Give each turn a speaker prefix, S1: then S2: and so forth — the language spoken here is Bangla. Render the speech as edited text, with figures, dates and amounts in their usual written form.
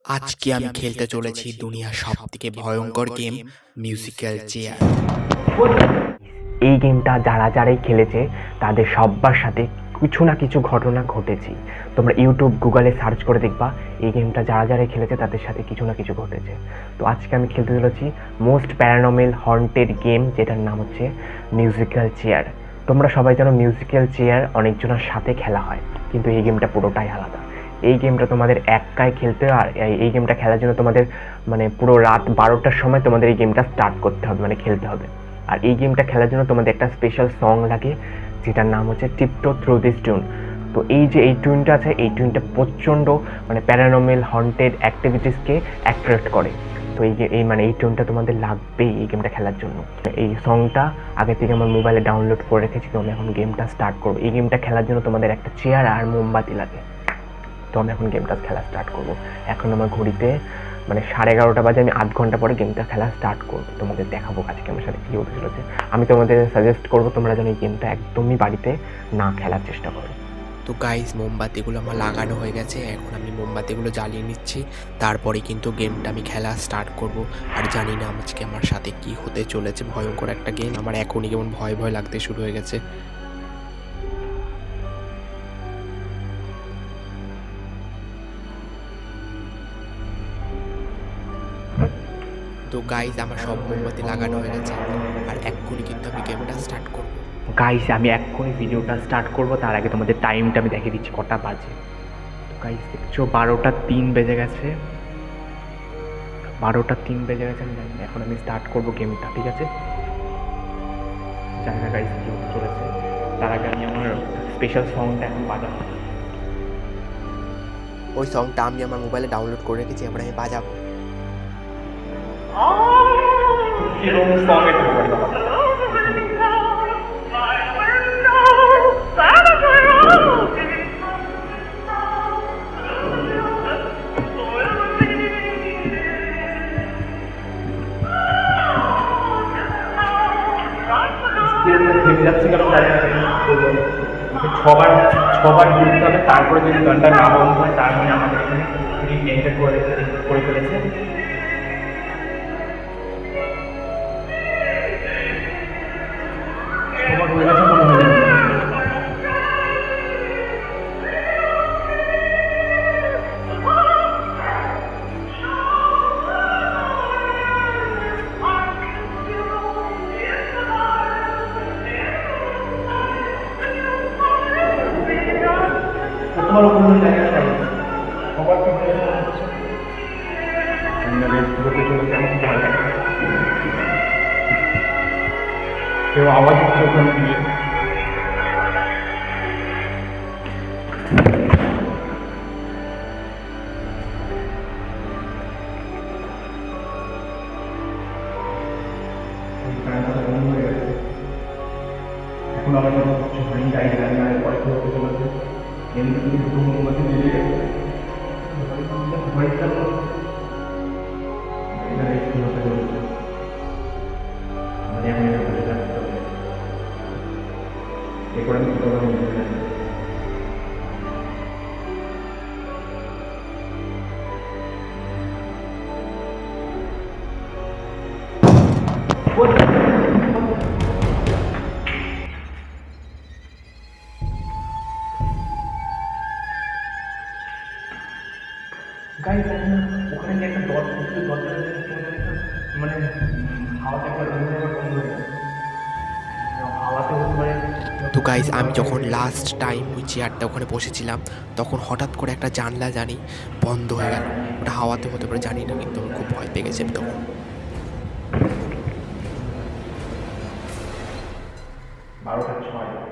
S1: আজকে আমি খেলতে চলেছি দুনিয়ার সবথেকে ভয়ঙ্কর গেম মিউজিক্যাল চেয়ার।
S2: এই গেমটা যারাই খেলেছে তাদের সবার সাথে কিছু না কিছু ঘটনা ঘটেছে। তোমরা ইউটিউব গুগলে সার্চ করে দেখবা এই গেমটা যারাই খেলেছে তাদের সাথে কিছু না কিছু ঘটেছে। তো আজকে আমি খেলতে চলেছি মোস্ট প্যারানর্মাল হন্টেড গেম, যেটার নাম হচ্ছে মিউজিক্যাল চেয়ার। তোমরা সবাই জানো মিউজিক্যাল চেয়ার অনেকজনের সাথে খেলা হয়, কিন্তু এই গেমটা পুরোটাই আলাদা। এই গেমটা তোমাদের একাই খেলতে হয়, আর এই গেমটা খেলার জন্য তোমাদের পুরো রাত 12টার সময় তোমাদের এই গেমটা স্টার্ট করতে হবে, খেলতে হবে। আর এই গেমটা খেলার জন্য তোমাদের একটা স্পেশাল সং লাগে, যেটার নাম হচ্ছে টিপটো থ্রু দিস টিউন। তো এই যে এই টিউনটা আছে, এই টিউনটা প্রচণ্ড প্যারানর্মাল হন্টেড অ্যাক্টিভিটিসকে অ্যাট্রাক্ট করে। তো এই টিউনটা তোমাদের লাগবেই এই গেমটা খেলার জন্য। এই সংটা আগে থেকে আমার মোবাইলে ডাউনলোড করে রেখেছি, তো আমি এখন গেমটা স্টার্ট করবো। এই গেমটা খেলার জন্য তোমাদের একটা চেয়ার আর মোমবাতি লাগে। তো আমি এখন গেমটা খেলা স্টার্ট করবো। এখন আমার ঘড়িতে 11:30 বাজে, আমি আধ ঘন্টা পরে গেমটা খেলা স্টার্ট করবো। তোমাদের দেখাবো আজকে আমার সাথে কী হতে চলেছে। আমি তোমাদের সাজেস্ট করবো তোমরা যেন এই গেমটা একদমই বাড়িতে না খেলার চেষ্টা করো।
S1: তো গাইস, মোমবাতিগুলো আমার লাগানো হয়ে গেছে, এখন আমি মোমবাতিগুলো জ্বালিয়ে নিচ্ছি। তারপরে কিন্তু গেমটা আমি খেলা স্টার্ট করব। আর জানি না আজকে আমার সাথে কি হতে চলেছে, ভয়ঙ্কর একটা গেম। আমার এখনই কেমন ভয় ভয় লাগতে শুরু হয়ে গেছে। তো গাইস, আমার সব মোমবাতি লাগানো হয়ে গেছে, আর এক্ষুনি কিন্তু আমি গেমটা স্টার্ট করব।
S2: গাইস, আমি এক্ষুনি ভিডিওটা স্টার্ট করবো, তার আগে তোমাদের টাইমটা আমি দেখিয়ে দিচ্ছি কটা বাজে। তো গাইস দেখছো 12টা 3 বেজে গেছে। 12টা 3 বেজে গেছে, আমি জানি না। এখন আমি স্টার্ট করবো গেমটা, ঠিক আছে? জানি না গাইস কী হতে চলেছে। তার আগে আমি আমার স্পেশাল সংটা এখন বাজাবো।
S1: ওই সংটা আমি আমার মোবাইলে ডাউনলোড করে রেখেছি, এবার আমি বাজাবো।
S2: কিরকম সং এটা বলো? থেমে যাচ্ছে কেন? ছবার ছবার ঘুরতে হবে, তারপরে যদি গানটা না বন্ধ হয় তার মানে আমাদের এখানে এন্টার করে ফেলেছে। ছবার হয়ে গেছে মনে হয়। তোমার অন্য জায়গায় সবার কি হয়ে গেছে মনে হচ্ছে? ঘুরতে চলেছে, আমার খুব ভালো লাগে। কেউ আওয়াজ হচ্ছে ওখানে দিয়ে। এখন আমার কোনো কিছু হয়নি, গাড়ি গাড়ি আর পরে কি হতে চলেছে। এমনি কিন্তু দুটো মোমবাতি বেরিয়ে গেছে। পরীক্ষা এটা একটু হতে চলেছে। মানে আমি এটা বুঝে রাখতে হবে। এরপরে আমি কী করবো আমি বুঝে রাখতে হবে। গাইস, ওখানে যে একটা দরজা হাওয়াতে একটা বন্ধ হয়ে গেছে। হাওয়াতে হতে পারে।
S1: তো গাইস, আমি যখন লাস্ট টাইম ওই চেয়ারটা ওখানে বসেছিলাম, তখন হঠাৎ করে একটা জানলা জানি বন্ধ হয়ে গেল। ওটা হাওয়াতে হতে পারে জানি না, কিন্তু আমার খুব ভয় পেয়ে গেছে তখন।
S2: 12টা 6